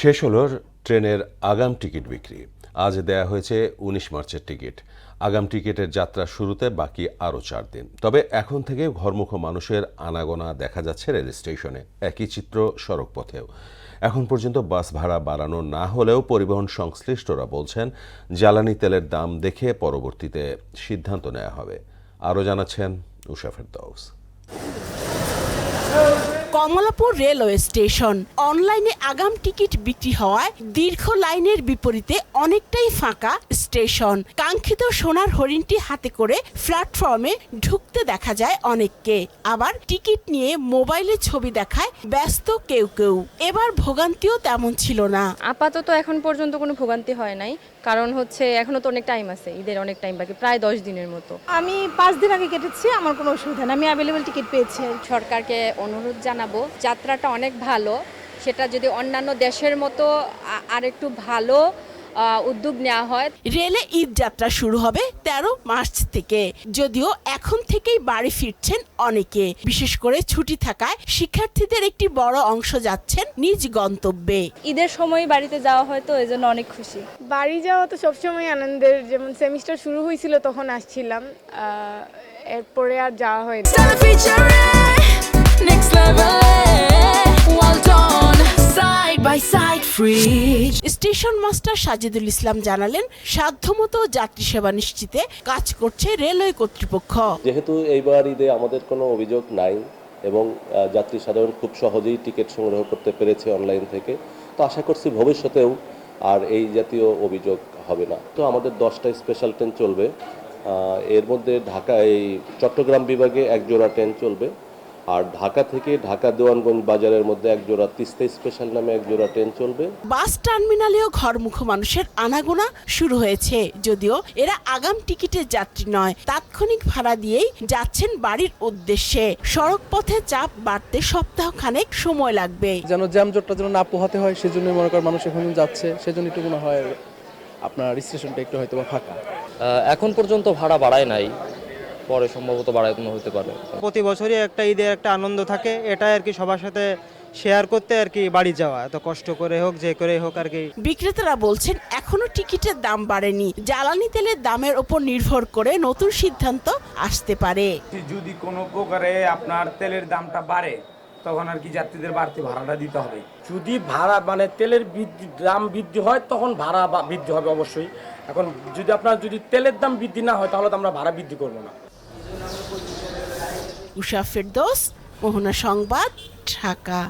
শেষ হলো ট্রেনের আগাম টিকিট বিক্রি। আজ দেয়া হয়েছে ১৯ মার্চের টিকিট। আগাম টিকিটের যাত্রা শুরুতে বাকি আরও ৪ দিন। তবে এখন থেকে ঘরমুখো মানুষের আনাগোনা দেখা যাচ্ছে রেল স্টেশনে, একই চিত্র সড়কপথেও। এখন পর্যন্ত বাস ভাড়া বাড়ানো না হলেও পরিবহন সংশ্লিষ্টরা বলছেন জ্বালানি তেলের দাম দেখে পরবর্তীতে সিদ্ধান্ত নেওয়া হবে। আরও জানাচ্ছেন উষা ফেরদৌস। Kamalapur railway station. অনলাইনে আগাম টিকিট বিক্রি হওয়ায় দীর্ঘ লাইনের বিপরীতে অনেকটাই ফাঁকা স্টেশন। কাঙ্ক্ষিত সোনার হরিণটি হাতে করে প্ল্যাটফর্মে ঢুকতে দেখা যায় অনেককে, আবার টিকিট নিয়ে মোবাইলে ছবি দেখায় ব্যস্ত কেউ কেউ। এবার ভোগান্তিও তেমন ছিল না। আপাতত এখন পর্যন্ত কোনো ভোগান্তি হয় নাই, কারণ হচ্ছে এখনো তো অনেক টাইম আছে, ঈদের অনেক টাইম বাকি, প্রায় 10 দিনের মতো। আমি 5 দিন আগে কেটেছি, আমার কোনো অসুবিধা নেই, আমি অ্যাভেলেবল টিকিট পেয়েছি। সরকারকে অনুরোধ জানাবো, যাত্রাটা অনেক ভালো, সেটা যদি অন্যান্য দেশের মতো আরেকটু ভালো উদ্যোগ নেওয়া হয়। রেলে ঈদ যাত্রা শুরু হবে 13 মার্চ থেকে, যদিও এখন থেকেই বাড়ি ফিরছেন অনেকে। বিশেষ করে ছুটি থাকায় শিক্ষার্থীদের একটি বড় অংশ যাচ্ছেন নিজ গন্তব্যে। ঈদের সময় বাড়িতে যাওয়া হয় তো এই জন্য অনেক খুশি। বাড়ি যাওয়া তো সবসময় আনন্দের, যেমন সেমিস্টার শুরু হয়েছিল তখন আসছিলাম, এরপরে আর যাওয়া হয়নি। স্টেশন মাস্টার সাজিদুল ইসলাম জানালেন, সাধ্যমতো যাত্রী সেবা নিশ্চিতে কাজ করছে রেলওয়ে কর্তৃপক্ষ। যেহেতু এইবার ঈদে আমাদের কোনো অভিযোগ নাই এবং যাত্রী সাধারণ খুব সহজেই টিকিট সংগ্রহ করতে পেরেছে অনলাইন থেকে, তো আশা করছি ভবিষ্যতেও আর এই জাতীয় অভিযোগ হবে না। তো আমাদের 10টা স্পেশাল ট্রেন চলবে, এর মধ্যে ঢাকা এই চট্টগ্রাম বিভাগে 1 জোড়া ট্রেন চলবে, আর ঢাকা থেকে ঢাকা দেওয়ানগঞ্জ বাজারের মধ্যে 1 জোড়া তিস্তা স্পেশাল নামে 1 জোড়া ট্রেন চলবে। বাস টার্মিনালেও ঘরমুখো মানুষের আনাগোনা শুরু হয়েছে, যদিও এরা আগাম টিকিটের যাত্রী নয়, তাৎক্ষণিক ভাড়া দিয়েই যাচ্ছেন বাড়ির উদ্দেশ্যে। সড়ক পথে চাপ বাড়তে সপ্তাহখানেক সময় লাগবে। যেন জ্যামজটটা যেন না পোহাতে হয়, সেজন্য মনে করেন মানুষ এখন যাচ্ছে, সেজন্য একটু মনে হয় আপনার স্টেশনটা একটু হয়তো ফাঁকা। এখন পর্যন্ত ভাড়া বাড়ায় নাই, পরে সম্ভবত বাড়ানো হতে পারে। প্রতি বছরই একটা ঈদের একটা আনন্দ থাকে, এটা আর কি সবার সাথে শেয়ার করতে আর কি বাড়ি যাওয়া, এত কষ্ট করে হোক যে করে হোক আর কি। বিক্রেতারা বলছেন এখনো টিকিটের দাম বাড়েনি, জ্বালানি তেলের দামের উপর নির্ভর করে নতুন সিদ্ধান্ত আসতে পারে। যদি কোনো প্রকারে আপনার তেলের দামটা বাড়ে তখন আর কি যাত্রীদের বাড়তি ভাড়াটা দিতে হবে। যদি ভাড়া মানে তেলের দাম বৃদ্ধি হয় তখন ভাড়া বৃদ্ধি হবে অবশ্যই। এখন যদি তেলের দাম বৃদ্ধি না হয় তাহলে তো আমরা ভাড়া বৃদ্ধি করব না। উষা ফেরদৌস, মোহনা সংবাদ, ঢাকা।